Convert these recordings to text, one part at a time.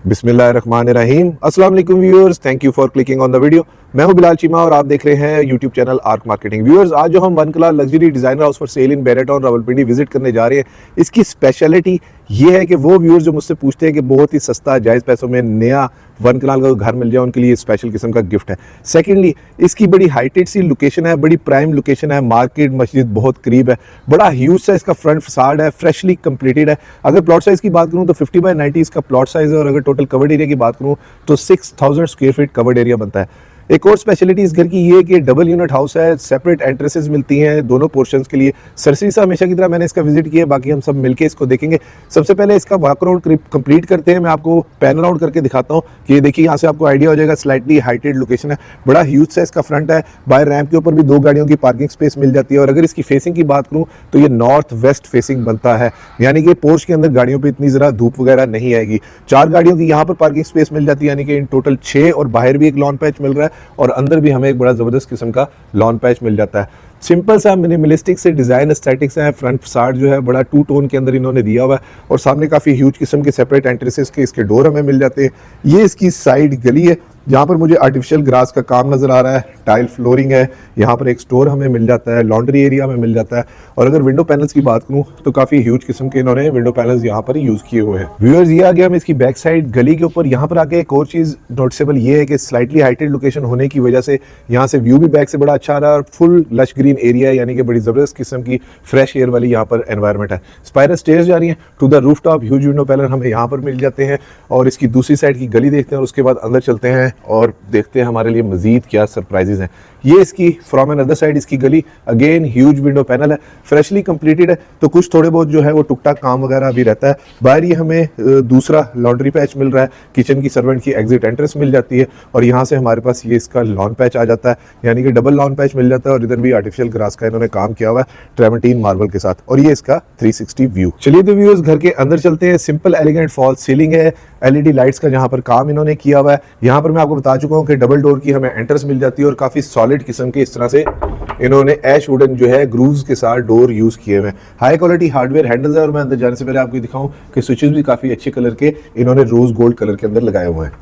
बिस्मिल्लाहिर्रहमानिर्रहीम। अस्सलाम वालेकुम viewers, thank you for clicking on the video. मैं हूं बिलाल चीमा और आप देख रहे हैं YouTube channel arc marketing. Viewers, आज जो हम one colour luxury designer house for sale in बैरेटॉन Rawalpindi visit करने जा रहे हैं, इसकी स्पेशलिटी ये है कि वो व्यूअर्स जो मुझसे पूछते हैं कि बहुत ही सस्ता जायज़ पैसों में नया वन कनाल का घर मिल जाए, उनके लिए स्पेशल किस्म का गिफ्ट है। सेकेंडली, इसकी बड़ी हाइटेड सी लोकेशन है, बड़ी प्राइम लोकेशन है, मार्केट मस्जिद बहुत करीब है, बड़ा ह्यूज सा इसका फ्रंट फसाड है, फ्रेशली कंप्लीटेड है। अगर प्लॉट साइज़ की बात करूँ तो 50/90 इसका प्लॉट साइज़ है, और अगर टोटल कवर्ड एरिया की बात करूँ तो 6000 स्क्वायर फीट कवर्ड एरिया बनता है। एक और स्पेशलिटी इस घर की ये है कि डबल यूनिट हाउस है, सेपरेट एंट्रेंसेस मिलती हैं दोनों पोर्शंस के लिए। सरसरी सा हमेशा की तरह मैंने इसका विजिट किया, बाकी हम सब मिलके इसको देखेंगे। सबसे पहले इसका वॉक अराउंड कंप्लीट करते हैं। मैं आपको पैन अराउंड करके दिखाता हूँ कि ये देखिए, यहाँ से आपको आइडिया हो जाएगा। स्लाइटली हाइटेड लोकेशन है, बड़ा ह्यूज सा इसका फ्रंट है। बाय रैंप के ऊपर भी 2 गाड़ियों की पार्किंग स्पेस मिल जाती है। और अगर इसकी फेसिंग की बात करूँ तो ये नॉर्थ वेस्ट फेसिंग बनता है, यानी कि पोर्च के अंदर गाड़ियों पर इतनी ज़रा धूप वगैरह नहीं आएगी। 4 गाड़ियों की यहाँ पर पार्किंग स्पेस मिल जाती है, यानी कि इन टोटल 6, और बाहर भी एक लॉन पैच मिल रहा है, और अंदर भी हमें एक बड़ा जबरदस्त किस्म का लॉन पैच मिल जाता है। सिंपल सा मिनिमलिस्टिक से डिजाइन एस्थेटिक्स है। फ्रंट फसाड जो है बड़ा 2 टोन के अंदर इन्होंने दिया हुआ है, और सामने काफी ह्यूज किस्म के सेपरेट एंट्रेंसेस के इसके डोर हमें मिल जाते हैं। ये इसकी साइड गली है, जहाँ पर मुझे आर्टिफिशियल ग्रास का काम नजर आ रहा है। टाइल फ्लोरिंग है, यहाँ पर एक स्टोर हमें मिल जाता है, लॉन्ड्री एरिया में मिल जाता है। और अगर विंडो पैनल्स की बात करूँ तो काफी ह्यूज किस्म के इन्होंने विंडो पैनल्स यहाँ पर यूज किए हुए हैं। व्यूअर्स, ये आ गया हम इसकी बैक साइड गली के ऊपर। यहाँ पर आके एक और चीज नोटिसेबल ये है कि स्लाइटली हाइटेड लोकेशन होने की वजह से यहाँ से व्यू भी बैक से बड़ा अच्छा आ रहा है, और फुल लश ग्रीन एरिया है, यानी कि बड़ी जबरदस्त किस्म की फ्रेश एयर वाली यहाँ पर एनवायरनमेंट है। स्पाइरल स्टेयर्स जा रही हैं to the roof top. Huge window panel हमें यहाँ पर मिल जाते हैं, और इसकी दूसरी साइड की गली देखते हैं, और उसके बाद अंदर चलते हैं और देखते हैं हमारे लिए मजीद क्या सरप्राइजेज हैं। ये इसकी फ्रॉम एन अदर साइड इसकी गली, अगेन ह्यूज विंडो पैनल है, फ्रेशली कंप्लीटेड है। तो कुछ थोड़े बहुत जो है वो टुकटाक काम वगैरह भी रहता है। बाहर ये हमें दूसरा लॉन्ड्री पैच मिल रहा है, किचन की सर्वेंट की एग्जिट एंट्रेंस मिल जाती है, और यहाँ से हमारे पास ये इसका लॉन पैच आ जाता है, यानी कि डबल लॉन पैच मिल जाता है। और इधर भी आर्टिफिशियल ग्रास का इन्होंने काम किया हुआ है ट्रेमेंटीन मार्बल के साथ, और ये इसका 360 व्यू। चलिए तो व्यूअर्स, घर के अंदर चलते हैं। सिंपल एलिगेंट फॉल सीलिंग है, एलईडी लाइट्स का जहाँ पर काम इन्होंने किया हुआ है। यहाँ पर मैं आपको बता चुका हूँ कि डबल डोर की हमें एंट्रेंस मिल जाती है, और काफी सॉलिड किस्म के इस तरह से इन्होंने ऐश वुडन जो है ग्रूव्स के साथ डोर यूज किए हुए हैं। हाई क्वालिटी हार्डवेयर हैंडल्स है, और मैं अंदर जाने से पहले आपको दिखाऊं कि स्विचेस भी काफी अच्छे कलर के इन्होंने रोज गोल्ड कलर के अंदर लगाए हुए हैं।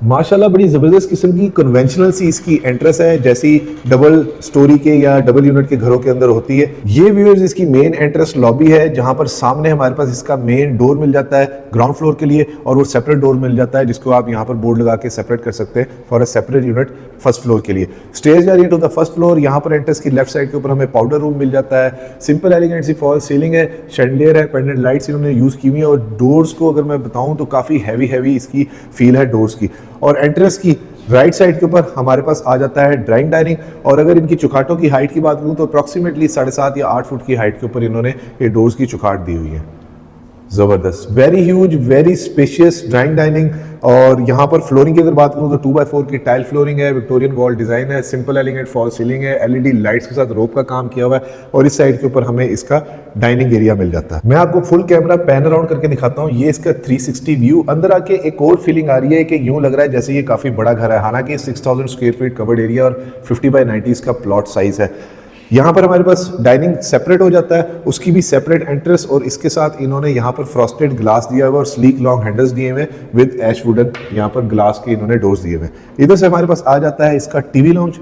माशाल्लाह, बड़ी ज़बरदस्त किस्म की कन्वेंशनल सी इसकी एंट्रेंस है, जैसी डबल स्टोरी के या डबल यूनिट के घरों के अंदर होती है। ये व्यूअर्स इसकी मेन एंट्रेंस लॉबी है, जहां पर सामने हमारे पास इसका मेन डोर मिल जाता है ग्राउंड फ्लोर के लिए, और वो सेपरेट डोर मिल जाता है जिसको आप यहाँ पर बोर्ड लगा के सेपरेट कर सकते हैं for a separate unit first floor के लिए। स्टेज जा रही है टू द फर्स्ट फ्लोर। यहाँ पर एंट्रेंस की लेफ्ट साइड के ऊपर हमें पाउडर रूम मिल जाता है। सिंपल एलिगेंट सी फॉल सीलिंग है, शैंडलियर है, पेंडेंट लाइट्स इन्होंने यूज की हुई है, और डोर्स को अगर मैं बताऊं तो काफी हैवी इसकी फील है डोर्स की। और एंट्रेंस की राइट साइड के ऊपर हमारे पास आ जाता है ड्राइंग डाइनिंग, और अगर इनकी चुखाटों की हाइट की बात करूं तो अप्रॉक्सीमेटली 7.5 या 8 फुट की हाइट के ऊपर इन्होंने ये डोर्स की चुखाट दी हुई है। जबरदस्त, very huge, very spacious drawing dining. और यहाँ पर फ्लोरिंग की अगर बात करूँ तो 2x4 की टाइल फ्लोरिंग है, विक्टोरियन वॉल डिजाइन है, सिंपल एलिगेंट फॉल सीलिंग है, एलईडी लाइट्स के साथ रोप का काम किया हुआ है, और इस साइड के ऊपर हमें इसका डाइनिंग एरिया मिल जाता है। मैं आपको फुल कैमरा पैन अराउंड करके दिखाता हूँ। ये इसका 360 व्यू। अंदर आके एक और फीलिंग आ रही है कि यूं लग रहा है जैसे ये काफी बड़ा घर है, हालांकि 6000 स्क्वायर फीट कवर्ड एरिया और 50/90 इसका प्लॉट साइज है। यहाँ पर हमारे पास डाइनिंग सेपरेट हो जाता है, उसकी भी सेपरेट एंट्रेंस, और इसके साथ इन्होंने यहाँ पर फ्रॉस्टेड ग्लास दिया हुआ और स्लीक लॉन्ग हैंडल्स दिए हुए विद ऐश वुडन यहाँ पर ग्लास के इन्होंने डोर्स दिए हुए। इधर से हमारे पास आ जाता है इसका टीवी लाउंज।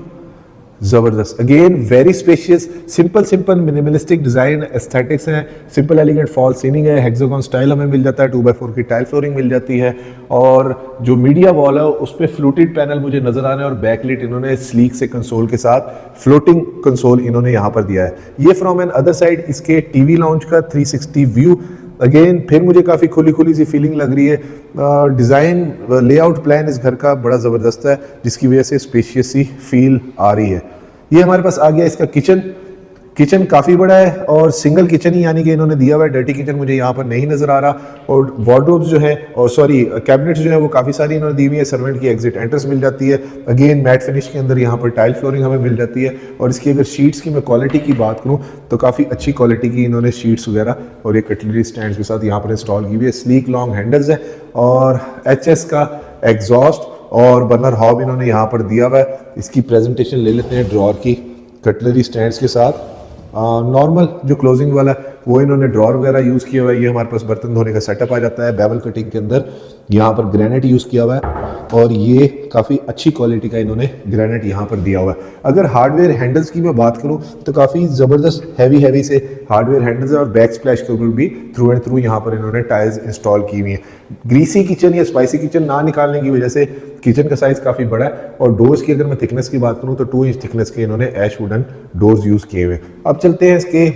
जबरदस्त, again very spacious, simple minimalistic design aesthetics हैं। सिंपल एलिगेंट फॉल सीलिंग है, हेक्सागोन स्टाइल हमें मिल जाता है, 2x4 की टाइल फ्लोरिंग मिल जाती है, और जो मीडिया वॉल है उस पर फ्लूटेड पैनल मुझे नजर आ रहे हैं, और बैकलाइट इन्होंने स्लीक से कंसोल के साथ फ्लोटिंग कंसोल इन्होंने यहाँ पर दिया है। ये फ्रॉम एन अदर साइड इसके टीवी लाउंज का 360 व्यू। अगेन फिर मुझे काफ़ी खुली सी फीलिंग लग रही है। डिज़ाइन लेआउट प्लान इस घर का बड़ा ज़बरदस्त है, जिसकी वजह से स्पेशियस सी फील आ रही है। ये हमारे पास आ गया इसका किचन। किचन काफ़ी बड़ा है, और सिंगल किचन ही यानी कि इन्होंने दिया हुआ है। डर्टी किचन मुझे यहाँ पर नहीं नज़र आ रहा, और वार्डरोब्स जो है, और सॉरी कैबिनेट्स जो है वो काफ़ी सारी इन्होंने दी हुई है। सर्वेंट की एग्जिट एंट्रेंस मिल जाती है। अगेन मैट फिनिश के अंदर यहाँ पर टाइल फ्लोरिंग हमें मिल जाती है, और इसकी अगर शीट्स की मैं क्वालिटी की बात करूँ तो काफ़ी अच्छी क्वालिटी की इन्होंने शीट्स वगैरह और ये कटलरी स्टैंड के साथ यहाँ पर इंस्टॉल की हुई है। स्लीक लॉन्ग हैंडल्स है, और HS का एग्जॉस्ट और बर्नर हॉब इन्होंने यहाँ पर दिया हुआ है। इसकी प्रेजेंटेशन ले लेते हैं ड्रॉर की कटलरी स्टैंड्स के साथ। नॉर्मल जो क्लोजिंग वाला वो इन्होंने ड्रॉर वगैरह यूज़ किया हुआ है। ये हमारे पास बर्तन धोने का सेटअप आ जाता है बेवल कटिंग के अंदर। यहाँ पर ग्रेनाइट यूज़ किया हुआ है और ये काफ़ी अच्छी क्वालिटी का इन्होंने ग्रेनाइट यहाँ पर दिया हुआ है। अगर हार्डवेयर हैंडल्स की मैं बात करूँ तो काफ़ी ज़बरदस्त हैवी से हार्डवेयर हैंडल्स है और बैक स्प्लैश के ऊपर भी थ्रू एंड थ्रू यहाँ पर इन्होंने टाइल्स इंस्टॉल की हुई हैं। ग्रीसी किचन या स्पाइसी किचन ना निकालने की वजह से किचन का साइज़ काफ़ी बड़ा है और डोर्स की अगर मैं थिकनेस की बात करूँ तो 2 इंच थिकनेस के इन्होंने ऐश वुडन डोर्स यूज़ किए हुए। अब चलते हैं इसके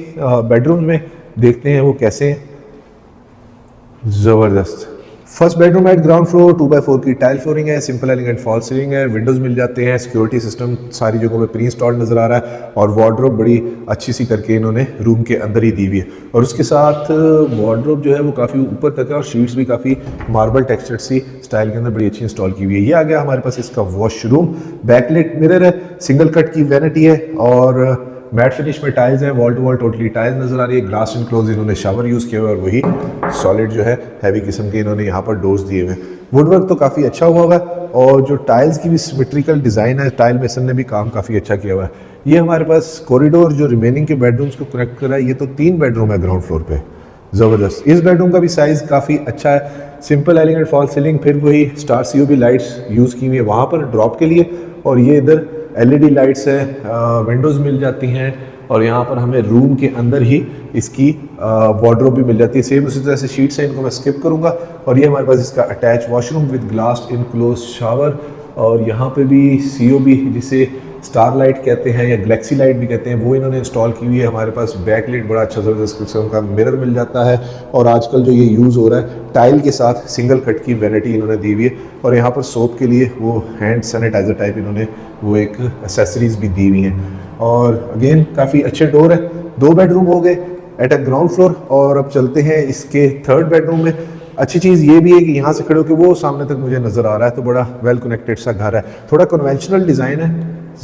बेडरूम में, देखते हैं वो कैसे हैं। ज़बरदस्त first bedroom eight ground floor, 2x4 की टाइल फ्लोरिंग है, सिंपल एलिगेंट फॉल सीलिंग है, विंडोज़ मिल जाते हैं, सिक्योरिटी सिस्टम सारी जगहों पे प्री इंस्टॉल्ड नज़र आ रहा है और वार्डरोब बड़ी अच्छी सी करके इन्होंने रूम के अंदर ही दी हुई है। और उसके साथ वार्डरोब जो है वो काफ़ी ऊपर तक है और शीट्स भी काफ़ी मार्बल टेक्सचर्ड सी स्टाइल के अंदर बड़ी अच्छी इंस्टॉल की हुई है। ये आ गया हमारे पास इसका वॉशरूम, बैकलाइट मिरर है, सिंगल कट की वैनिटी है और मैट फिनिश में टाइल्स हैं, wall to wall totally tiles नजर आ रही है। ग्लास इनक्लोज इन्होंने शावर यूज़ किया हुआ है और वही सॉलिड जो है हैवी किस्म के इन्होंने यहाँ पर डोर्स दिए हुए हैं। वुडवर्क तो काफ़ी अच्छा हुआ है और जो टाइल्स की भी सिमेट्रिकल डिज़ाइन है, टाइल मेसन ने भी काम काफ़ी अच्छा किया हुआ है। ये हमारे पास कॉरिडोर जो रिमेनिंग के बेडरूम्स को कनेक्ट कर रहा है, ये तो 3 बेडरूम है ग्राउंड फ्लोर पे, ज़बरदस्त। इस बेडरूम का भी साइज़ काफ़ी अच्छा है, सिंपल एलिगेंट फॉल सीलिंग, फिर वही स्टार COB लाइट्स यूज़ की हुई है वहाँ पर ड्रॉप के लिए और ये इधर LED लाइट्स है, विंडोज़ मिल जाती हैं और यहाँ पर हमें रूम के अंदर ही इसकी वार्डरोब भी मिल जाती है। सेम उसी तरह से शीट्स हैं, इनको मैं स्किप करूँगा। और ये हमारे पास इसका attach washroom with glass enclose shower और यहाँ पे भी COB जिसे स्टार लाइट कहते हैं या गैलेक्सी लाइट भी कहते हैं वो इन्होंने इंस्टॉल की हुई है। हमारे पास बैक लाइट बड़ा अच्छा ज़बरदस्त किस्म का मिरर मिल जाता है और आजकल जो ये यूज़ हो रहा है टाइल के साथ सिंगल कट की वैनिटी इन्होंने दी हुई है और यहाँ पर सोप के लिए वो हैंड सैनिटाइजर टाइप इन्होंने वो एक एसेसरीज भी दी हुई हैं। और अगेन काफ़ी अच्छे डोर है। 2 बेडरूम हो गए एट अ ग्राउंड फ्लोर और अब चलते हैं इसके 3rd बेडरूम में। अच्छी चीज़ ये भी है कि यहाँ से खड़े होकर वो सामने तक मुझे नज़र आ रहा है, तो बड़ा वेल कनेक्टेड सा घर है, थोड़ा कन्वेंशनल डिज़ाइन है,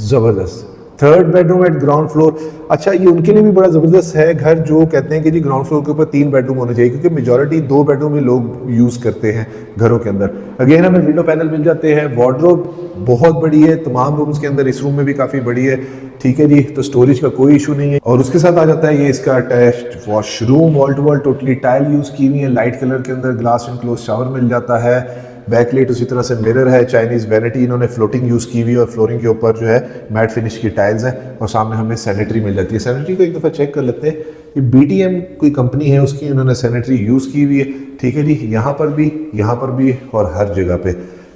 ज़बरदस्त। 3rd bedroom eight ground floor, अच्छा ये उनके लिए भी बड़ा ज़बरदस्त है घर जो कहते हैं कि जी ग्राउंड फ्लोर के ऊपर 3 बेडरूम होने चाहिए, क्योंकि मेजॉरिटी 2 बेडरूम ही लोग यूज़ करते हैं घरों के अंदर। अगेन हमें विंडो पैनल मिल जाते हैं, वार्डरोब बहुत बड़ी है तमाम रूम्स के अंदर, इस रूम में भी काफ़ी बड़ी है, ठीक है जी, तो स्टोरेज का कोई इशू नहीं है। और उसके साथ आ जाता है ये इसका attached washroom, wall to wall totally tile use की हुई है, लाइट कलर के अंदर ग्लास इनक्लोज शावर मिल जाता है, बैकलाइट उसी तरह से मिरर है, चाइनीज़ वैनिटी इन्होंने फ्लोटिंग यूज़ की हुई है और फ्लोरिंग के ऊपर जो है मैट फिनिश की टाइल्स हैं और सामने हमें सैनिटरी मिल जाती है। सैनिटरी को एक दफ़ा चेक कर लेते हैं, ये BTM कोई कंपनी है उसकी इन्होंने सैनिटरी यूज़ की हुई है, ठीक है जी, यहाँ पर भी और हर जगह पे,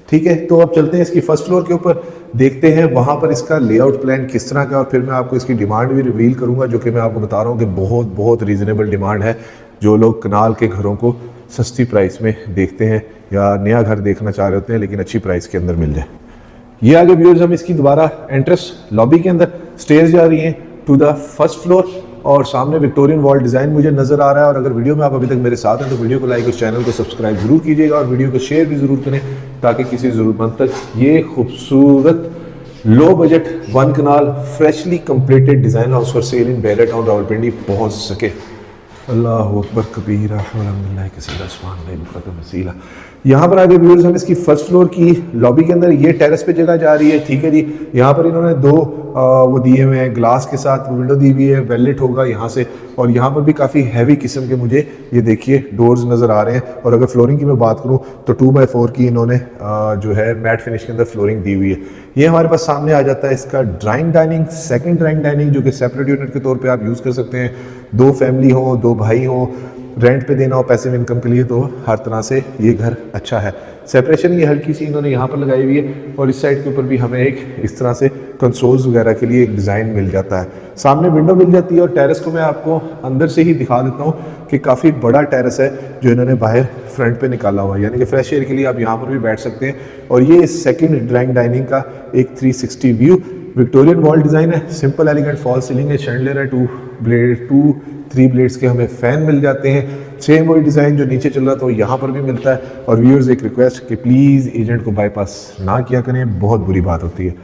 ठीक है। तो अब चलते हैं इसकी फर्स्ट फ्लोर के ऊपर, देखते हैं वहाँ पर इसका लेआउट प्लान किस तरह का और फिर मैं आपको इसकी डिमांड भी रिवील करूँगा, जो कि मैं आपको बता रहा हूँ कि बहुत रीज़नेबल डिमांड है। जो लोग कनाल के घरों को सस्ती प्राइस में देखते हैं या नया घर देखना चाह रहे होते हैं लेकिन अच्छी प्राइस के अंदर मिल जाए। ये आगे व्यूअर्स हम इसकी दोबारा एंट्रेंस लॉबी के अंदर स्टेयर्स जा रही हैं टू द फर्स्ट फ्लोर और सामने विक्टोरियन वॉल डिज़ाइन मुझे नज़र आ रहा है। और अगर वीडियो में आप अभी तक मेरे साथ हैं तो वीडियो को लाइक और चैनल को सब्सक्राइब जरूर कीजिएगा और वीडियो को शेयर भी ज़रूर करें ताकि किसी ज़रूरतमंद तक ये खूबसूरत low budget 1 kanal freshly completed design house for sale in Bahria Town Rawalpindi पहुँच सके। अल्लाह अकबर कबीरा अल्हम्दुलिल्लाह कसीरा सुभान अल्लाह बुकरतम वसीला। यहाँ पर आगे व्यूअर्स हम इसकी फर्स्ट फ्लोर की लॉबी के अंदर, ये टेरेस पे जगह जा रही है, ठीक है जी। यहाँ पर इन्होंने 2 वो दिए हुए हैं ग्लास के साथ, विंडो दी हुई है, वेलेट होगा यहाँ से और यहाँ पर भी काफ़ी हैवी किस्म के मुझे ये देखिए डोर्स नज़र आ रहे हैं। और अगर फ्लोरिंग की मैं बात करूँ तो 2x4 की इन्होंने जो है मैट फिनिश के अंदर फ्लोरिंग दी हुई है। ये हमारे पास सामने आ जाता है इसका drawing dining, second drawing dining जो कि सेपरेट यूनिट के तौर पे आप यूज़ कर सकते हैं। 2 फैमिली हो, 2 भाई हो, रेंट पे देना हो पैसिव इनकम के लिए, तो हर तरह से ये घर अच्छा है। सेपरेशन ये हल्की सी इन्होंने यहाँ पर लगाई हुई है और इस साइड के ऊपर भी हमें एक इस तरह से कंसोल्स वगैरह के लिए एक डिज़ाइन मिल जाता है। सामने विंडो मिल जाती है और टेरेस को मैं आपको अंदर से ही दिखा देता हूँ कि काफ़ी बड़ा टेरेस है जो इन्होंने बाहर फ्रंट पे निकाला हुआ है, यानी कि फ्रेश एयर के लिए आप यहाँ पर भी बैठ सकते हैं। और ये सेकंड ड्राइंग डाइनिंग का एक 360 व्यू, विक्टोरियन वॉल डिज़ाइन है, सिंपल एलिगेंट फॉल सीलिंग है, शैंडलियर है, 3 ब्लेड्स के हमें फ़ैन मिल जाते हैं। सेम वही डिज़ाइन जो नीचे चल रहा था वो यहाँ पर भी मिलता है। और व्यूअर्स एक रिक्वेस्ट कि प्लीज़ एजेंट को बाईपास ना किया करें, बहुत बुरी बात होती है।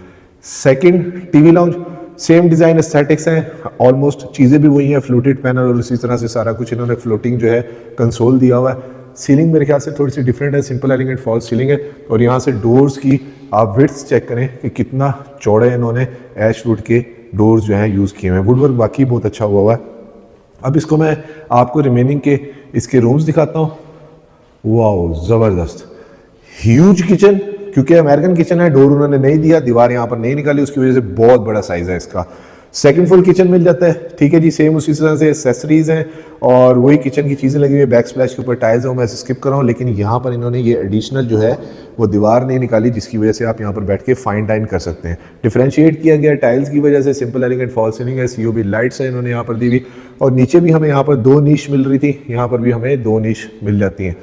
Second TV lounge, same design aesthetics हैं, ऑलमोस्ट चीज़ें भी वही हैं, फ्लोटेड पैनल और उसी तरह से सारा कुछ इन्होंने फ्लोटिंग जो है कंसोल दिया हुआ है। सीलिंग मेरे ख्याल से थोड़ी सी डिफरेंट है, सिंपल एलिगेंट फॉल सीलिंग है। और यहाँ से डोर्स की आप विड्थ चेक करें कि कितना चौड़े इन्होंने ऐश वुड के डोर्स जो हैं यूज़ किए हुए हैं। वुडवर्क बाकी बहुत अच्छा हुआ है। अब इसको मैं आपको रिमेनिंग के इसके रूम्स दिखाता हूँ। वाओ, ज़बरदस्त ह्यूज किचन, क्योंकि अमेरिकन किचन है, डोर उन्होंने नहीं दिया, दीवार यहाँ पर नहीं निकाली, उसकी वजह से बहुत बड़ा साइज है इसका। सेकंड फुल किचन मिल जाता है, ठीक है जी। सेम उसी तरह से एक्सेसरीज हैं और वही किचन की चीज़ें लगी हुई है। बैक स्प्लैश के ऊपर टाइल्स हैं, मैं स्किप कर रहा हूँ, लेकिन यहाँ पर इन्होंने ये एडिशनल जो है वो दीवार नहीं निकाली, जिसकी वजह से आप यहाँ पर बैठ के फाइन डाइन कर सकते हैं। डिफरेंशिएट किया गया टाइल्स की वजह से, सिंपल एलिगेंट फॉल सीलिंग है, COB लाइट्स है इन्होंने यहाँ पर दी हुई, और नीचे भी हमें यहाँ पर 2 नीश मिल रही थी, यहाँ पर भी हमें 2 नीश मिल जाती हैं।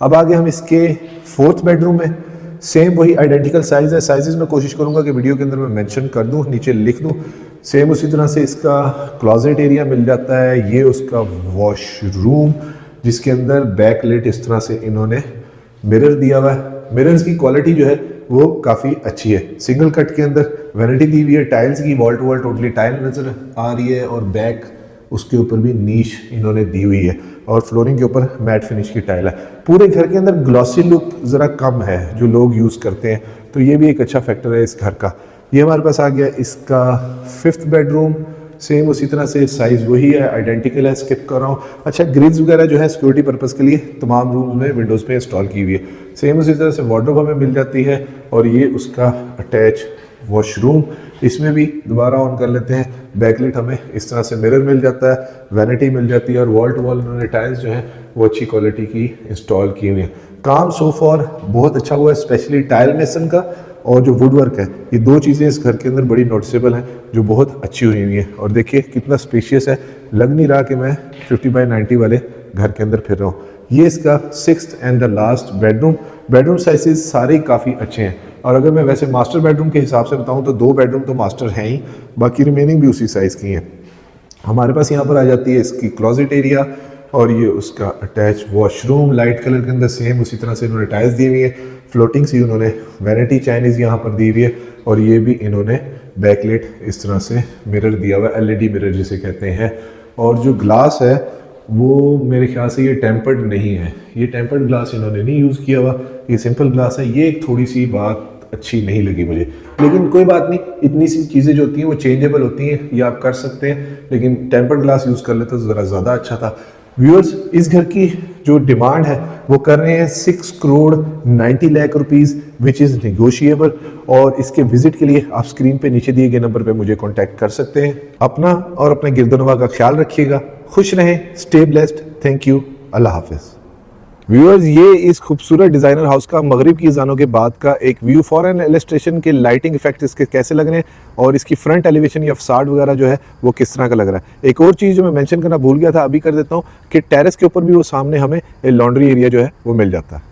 अब आगे हम इसके 4th बेडरूम में, सेम वही आइडेंटिकल साइज़ है। साइजेस मैं कोशिश करूंगा कि वीडियो के अंदर मैं मेंशन कर दूं, नीचे लिख दूं। सेम उसी तरह से इसका क्लोजेट एरिया मिल जाता है, ये उसका वॉशरूम, जिसके अंदर बैक लाइट इस तरह से इन्होंने मिरर दिया हुआ है। मिरर्स की क्वालिटी जो है वो काफ़ी अच्छी है। सिंगल कट के अंदर वैनिटी दी हुई है, टाइल्स की wall to wall totally tile नजर आ रही है, और बैक उसके ऊपर भी नीश इन्होंने दी हुई है, और फ्लोरिंग के ऊपर मैट फिनिश की टाइल है। पूरे घर के अंदर ग्लॉसी लुक ज़रा कम है जो लोग यूज़ करते हैं, तो ये भी एक अच्छा फैक्टर है इस घर का। ये हमारे पास आ गया इसका 5th बेडरूम। सेम उसी तरह से साइज़ वही है, आइडेंटिकल है, स्किप कर रहा हूँ। अच्छा, ग्रिल्स वगैरह जो है सिक्योरिटी पर्पज़ के लिए तमाम रूम में विंडोज़ पे इंस्टॉल की हुई है। सेम उसी तरह से वार्डरोब हमें मिल जाती है, और ये उसका अटैच वॉशरूम। इसमें भी दोबारा ऑन कर लेते हैं, बैकलाइट हमें इस तरह से मिरर मिल जाता है, वैनिटी मिल जाती है, और वॉल टू वॉल उन्होंने टाइल्स जो हैं वो अच्छी क्वालिटी की इंस्टॉल की हुई है। काम सो फॉर बहुत अच्छा हुआ है, स्पेशली टाइल मेसन का और जो वुड वर्क है, ये 2 चीज़ें इस घर के अंदर बड़ी नोटिसेबल हैं जो बहुत अच्छी हुई हुई हैं। और देखिए कितना स्पेशियस है, लग नहीं रहा कि मैं 50x90 वाले घर के अंदर फिर रहा हूँ। ये इसका 6th and the last bedroom. Bedroom sizes सारे काफ़ी अच्छे हैं, और अगर मैं वैसे मास्टर बेडरूम के हिसाब से बताऊं तो 2 बेडरूम तो मास्टर हैं ही, बाकी रिमेनिंग भी उसी साइज़ की हैं। हमारे पास यहाँ पर आ जाती है इसकी क्लोजेट एरिया, और ये उसका अटैच वॉशरूम लाइट कलर के अंदर। सेम उसी तरह से इन्होंने टाइल्स दी हुई है, फ्लोटिंग सी उन्होंने वैनिटी चाइनीज़ यहाँ पर दी हुई है, और ये भी इन्होंने बैकलाइट इस तरह से मिरर दिया हुआ है, LED मिरर जिसे कहते हैं। और जो ग्लास है वो मेरे ख्याल से ये टेम्पर्ड नहीं है, ये टेम्पर्ड ग्लास इन्होंने नहीं यूज़ किया हुआ, ये सिंपल ग्लास है। ये एक थोड़ी सी बात अच्छी नहीं लगी मुझे, लेकिन कोई बात नहीं, इतनी सी चीज़ें जो होती हैं वो चेंजेबल होती हैं, ये आप कर सकते हैं, लेकिन टेम्पर्ड ग्लास यूज़ कर लेते तो ज़रा ज़्यादा अच्छा था। व्यूअर्स, इस घर की जो डिमांड है वो कर रहे हैं 6 crore 90 lakh rupees, which is negotiable. और इसके विजिट के लिए आप स्क्रीन पे नीचे दिए गए नंबर पे मुझे कांटेक्ट कर सकते हैं। अपना और अपने गिरदनवा का ख्याल रखिएगा, खुश रहें, स्टे ब्लेस्ड, थैंक यू, अल्लाह हाफिज़। व्यूअर्स, ये इस खूबसूरत डिज़ाइनर हाउस का मगरिब की अज़ानों के बाद का एक व्यू, फॉरेन इलस्ट्रेशन के लाइटिंग इफेक्ट इसके कैसे लग रहे हैं, और इसकी फ्रंट एलिवेशन या फसाड वगैरह जो है वो किस तरह का लग रहा है। एक और चीज़ जो मैं मेंशन करना भूल गया था, अभी कर देता हूँ, कि टेरेस के ऊपर भी वो सामने हमें लॉन्ड्री एरिया जो है वो मिल जाता है।